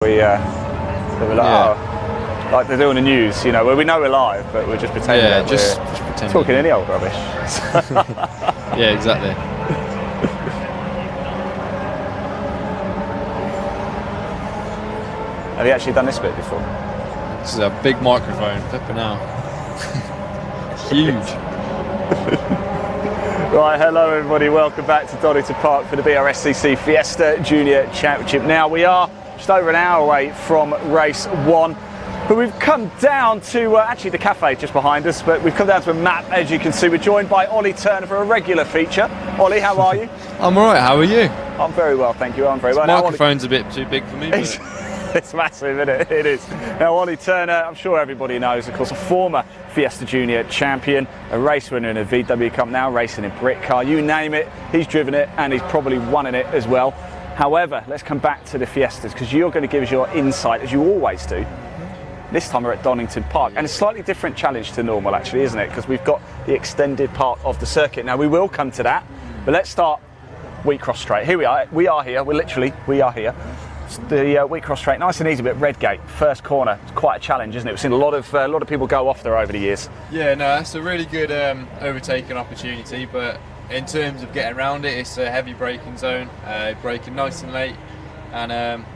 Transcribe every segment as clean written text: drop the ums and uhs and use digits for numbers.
They were like, oh, like they do on the news, you know, where we know we're live, but we're just pretending that just we're pretending. talking any old rubbish. Yeah, exactly. Have you actually done this bit before? This is a big microphone, flipping out. Huge. Right, hello everybody, welcome back to Donington Park for the BRSCC Fiesta Junior Championship. Now we are just over an hour away from race one, but we've come down to actually the cafe just behind us, but we've come down to a map. As you can see, we're joined by Olly Turner for a regular feature. Olly, how are you? I'm alright, how are you? I'm very well, thank you. I'm very well. This microphone's a bit too big for me. It's massive, isn't it? It is. Now, Olly Turner, I'm sure everybody knows, of course, a former Fiesta Junior champion, a race winner in a VW Cup, now racing in Brit car. You name it, he's driven it and he's probably won in it as well. However, let's come back to the Fiestas, because you're going to give us your insight, as you always do. This time we're at Donington Park, and a slightly different challenge to normal, actually, isn't it? Because we've got the extended part of the circuit. Now, we will come to that, but let's start Wheatcross Straight. Here we are. We are here. We are here. The Wheatcross Straight, nice and easy, but Redgate, first corner, it's quite a challenge, isn't it? We've seen a lot of people go off there over the years. Yeah, no, that's a really good overtaking opportunity, but in terms of getting around it, it's a heavy braking zone, braking nice and late, and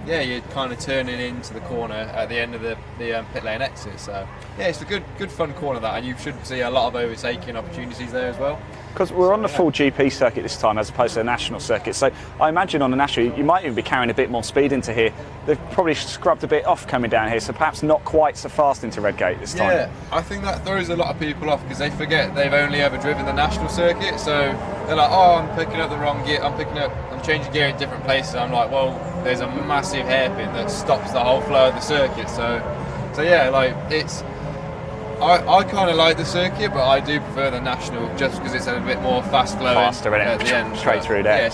yeah, you're kind of turning into the corner at the end of the pit lane exit. So yeah, it's a good fun corner, that, and you should see a lot of overtaking opportunities there as well. Because we're on the full GP circuit this time as opposed to the national circuit, so I imagine on the national you might even be carrying a bit more speed into here. They've probably scrubbed a bit off coming down here, so perhaps not quite so fast into Redgate this time. Yeah, I think that throws a lot of people off because they forget they've only ever driven the national circuit, so they're like, oh, I'm picking up the wrong gear, I'm changing gear in different places. I'm like, well, there's a massive hairpin that stops the whole flow of the circuit, so yeah, like I kind of like the circuit, but I do prefer the national just because it's a bit more fast flowing. Faster, at the end, straight through there. Yeah,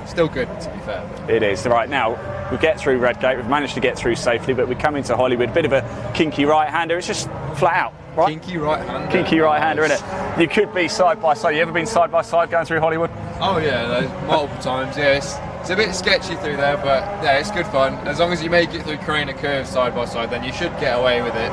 still good, to be fair. It is. Right, now we get through Redgate, we've managed to get through safely, but we come into Hollywood, bit of a kinky right-hander. It's just flat out, right? Kinky right-hander. Kinky right-hander, innit? You could be side by side. You ever been side by side going through Hollywood? Oh yeah, multiple times. Yeah, it's a bit sketchy through there, but yeah, it's good fun. As long as you make it through Carina curves side by side, then you should get away with it.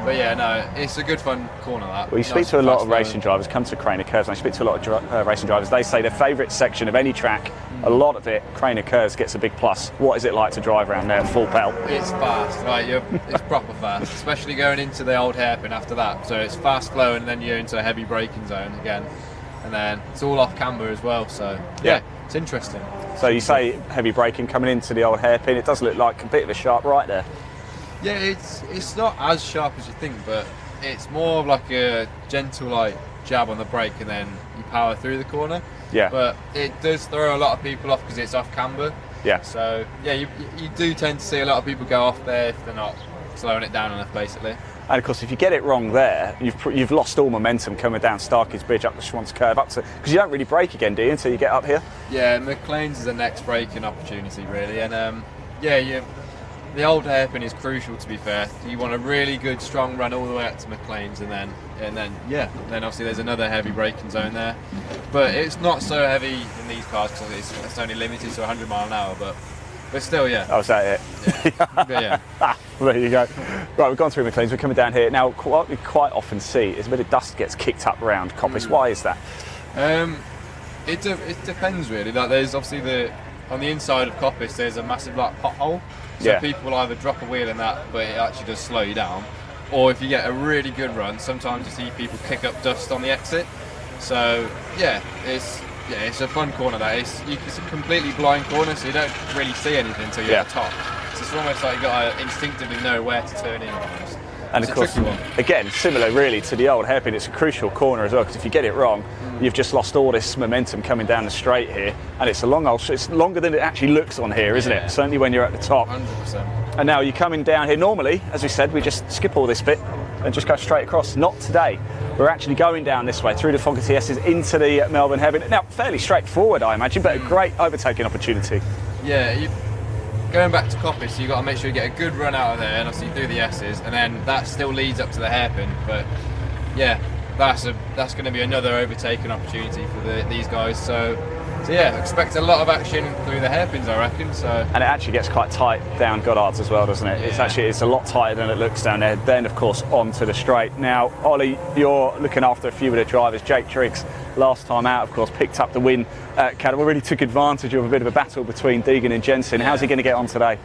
But yeah, no, it's a good fun corner, that. Well, you speak to a lot of racing drivers, come to Carina curves, and I speak to a lot of racing drivers. They say their favourite section of any track, a lot of it, Carina curves, gets a big plus. What is it like to drive around there full pelt? It's fast, right? It's proper fast, especially going into the old hairpin after that. So it's fast flowing, and then you're into a heavy braking zone again, and then it's all off camber as well. So yeah, it's interesting. So you say heavy braking coming into the old hairpin. It does look like a bit of a sharp right there. Yeah, it's not as sharp as you think, but it's more of like a gentle jab on the brake, and then you power through the corner. Yeah. But it does throw a lot of people off because it's off camber. Yeah. So yeah, you do tend to see a lot of people go off there if they're not slowing it down enough, basically. And of course, if you get it wrong there, you've lost all momentum coming down Starkey's Bridge up the Schwantz curve up to, because you don't really brake again, do you, until you get up here? Yeah, McLean's is the next braking opportunity, really, and yeah, the old hairpin is crucial, to be fair. You want a really good strong run all the way up to McLean's, and then obviously there's another heavy braking zone there, but it's not so heavy in these cars because it's only limited to 100 mile an hour, but still, yeah. Oh, is that it? Yeah. Well, there you go. Right, we've gone through McLean's, we're coming down here. Now, what we quite often see is a bit of dust gets kicked up around Coppice. Why is that? It depends, really. Like, there's obviously on the inside of Coppice, there's a massive pothole. So people will either drop a wheel in that, but it actually does slow you down. Or if you get a really good run, sometimes you see people kick up dust on the exit. So yeah, it's a fun corner. It's a completely blind corner, so you don't really see anything until you're at the top. So it's almost like you got to instinctively know where to turn in. Almost. And of course, again, similar really to the old hairpin, it's a crucial corner as well, because if you get it wrong, you've just lost all this momentum coming down the straight here, and it's a long old. It's longer than it actually looks on here, isn't it? Certainly when you're at the top. 100%. And now you're coming down here. Normally, as we said, we just skip all this bit and just go straight across. Not today. We're actually going down this way through the Fonka TSs into the Melbourne hairpin. Now, fairly straightforward, I imagine, but a great overtaking opportunity. Yeah. Going back to Coppice, you've got to make sure you get a good run out of there, and obviously do the S's, and then that still leads up to the hairpin. But yeah, that's going to be another overtaking opportunity for these guys. So So yeah, expect a lot of action through the hairpins, I reckon. So. And it actually gets quite tight down Goddards as well, doesn't it? Yeah. It's a lot tighter than it looks down there. Then, of course, onto the straight. Now, Ollie, you're looking after a few of the drivers. Jake Triggs, last time out, of course, picked up the win at Cadwell. Really took advantage of a bit of a battle between Deegan and Jensen. How's he going to get on today?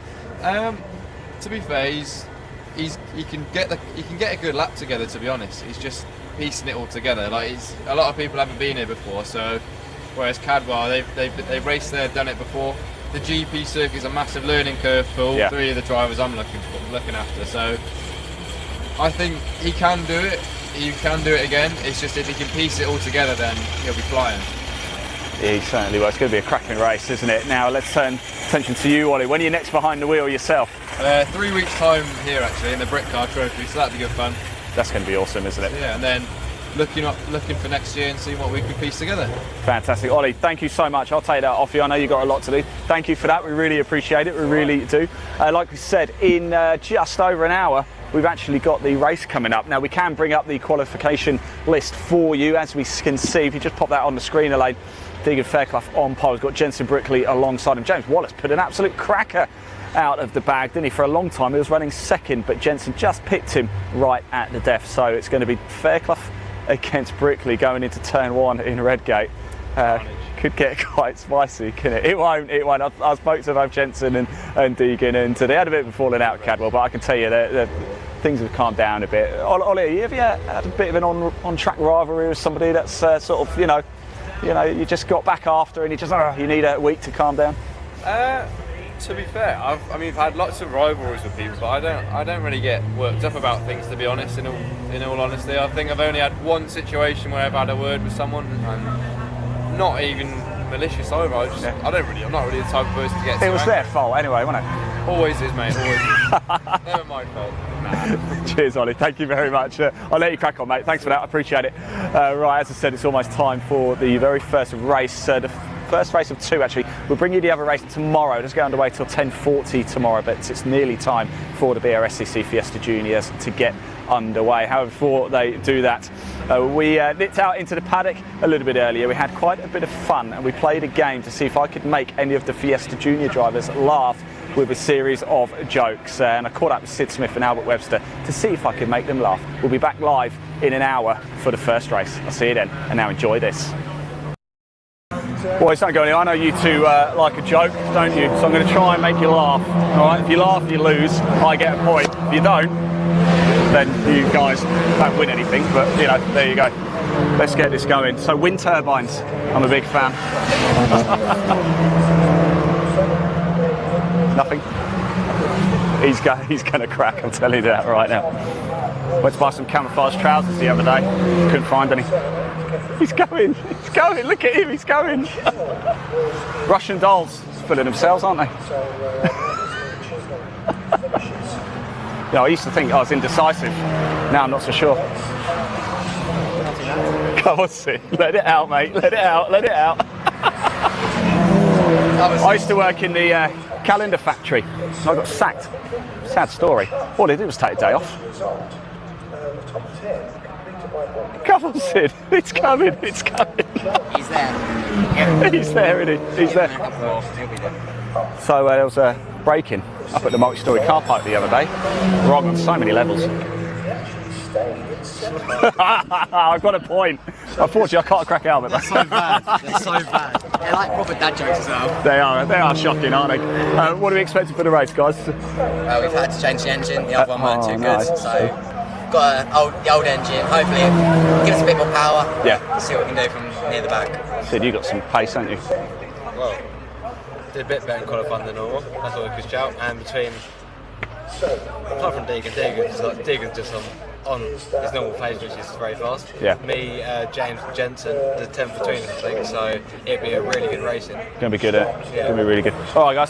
To be fair, he can get a good lap together. To be honest, he's just piecing it all together. Like a lot of people haven't been here before, so whereas Cadwell, they've raced there, done it before. The GP circuit is a massive learning curve for all three of the drivers I'm looking after. So I think he can do it. He can do it again. It's just if he can piece it all together, then he'll be flying. He certainly will. It's going to be a cracking race, isn't it? Now let's turn attention to you, Ollie. When are you next behind the wheel yourself? 3 weeks time here actually in the Brit Car Trophy, so that'd be good fun. That's going to be awesome, isn't it? Yeah, and then looking for next year and see what we can piece together. Fantastic. Ollie, thank you so much. I'll take that off you. I know you've got a lot to do. Thank you for that. We really appreciate it. We really do. Like we said, in just over an hour, we've actually got the race coming up. Now, we can bring up the qualification list for you, as we can see. If you just pop that on the screen, Elaine, Deegan Fairclough on pole. We've got Jensen Brickley alongside him. James Wallace put an absolute cracker out of the bag, didn't he? For a long time, he was running second, but Jensen just pipped him right at the death. So it's going to be Fairclough against Brickley going into turn 1 in Redgate. Could get quite spicy, can it? It won't. I spoke to both Jensen and Deegan, and they had a bit of a falling out at Cadwell, but I can tell you that things have calmed down a bit. Ollie, have you had a bit of an on-track rivalry with somebody that's sort of, you know, you just got back after and you need a week to calm down? To be fair, I've had lots of rivalries with people, but I don't really get worked up about things, to be honest. In all honesty, I think I've only had one situation where I've had a word with someone, and not even malicious either. I'm not really the type of person to get. It was their fault anyway, wasn't it? Always is, mate. Always is. Never my fault. Nah. Cheers, Ollie. Thank you very much. I'll let you crack on, mate. Thanks for that. I appreciate it. Right, as I said, it's almost time for the very first race. The first race of 2, actually. We'll bring you the other race tomorrow. It doesn't go underway till 10:40 tomorrow, but it's nearly time for the BRSCC Fiesta Juniors to get underway. However, before they do that, we nipped out into the paddock a little bit earlier. We had quite a bit of fun, and we played a game to see if I could make any of the Fiesta Junior drivers laugh with a series of jokes. And I caught up with Sid Smith and Albert Webster to see if I could make them laugh. We'll be back live in an hour for the first race. I'll see you then, and now enjoy this. Boys, don't go anywhere. I know you two like a joke, don't you? So I'm going to try and make you laugh. All right, if you laugh, you lose. I get a point. If you don't, then you guys don't win anything. But, you know, there you go. Let's get this going. So, wind turbines. I'm a big fan. Nothing. He's going to crack, I'll tell you that right now. Went to buy some camouflage trousers the other day. Couldn't find any. He's going. Look at him, he's going. Russian dolls filling themselves, aren't they? You know, I used to think I was indecisive. Now I'm not so sure. Come on, Sid. Let it out, mate. Let it out. I used to work in the calendar factory. And I got sacked. Sad story. All I did was take a day off. Come on, Sid. It's coming. He's there. He's there, isn't he? He's there. So there was a break-in up at the multi-storey car park the other day. Wrong on so many levels. I've got a point. Unfortunately, I can't crack Albert. They're so bad. They're like proper dad jokes as well. They are shocking, aren't they? What are we expecting for the race, guys? We've had to change the engine. The other one weren't too good, so got the old engine. Hopefully, give us a bit more power. Yeah. See what we can do from near the back. Sid, you got some pace, haven't you? Well, did a bit better in qualifying than normal. That's all a good shout. And between, apart from Deegan's just on his normal pace, which is very fast. Yeah. Me, James, Jensen, the 10th between us, I think. So it'd be a really good racing. Going to be good, Going to be really good. All right, guys.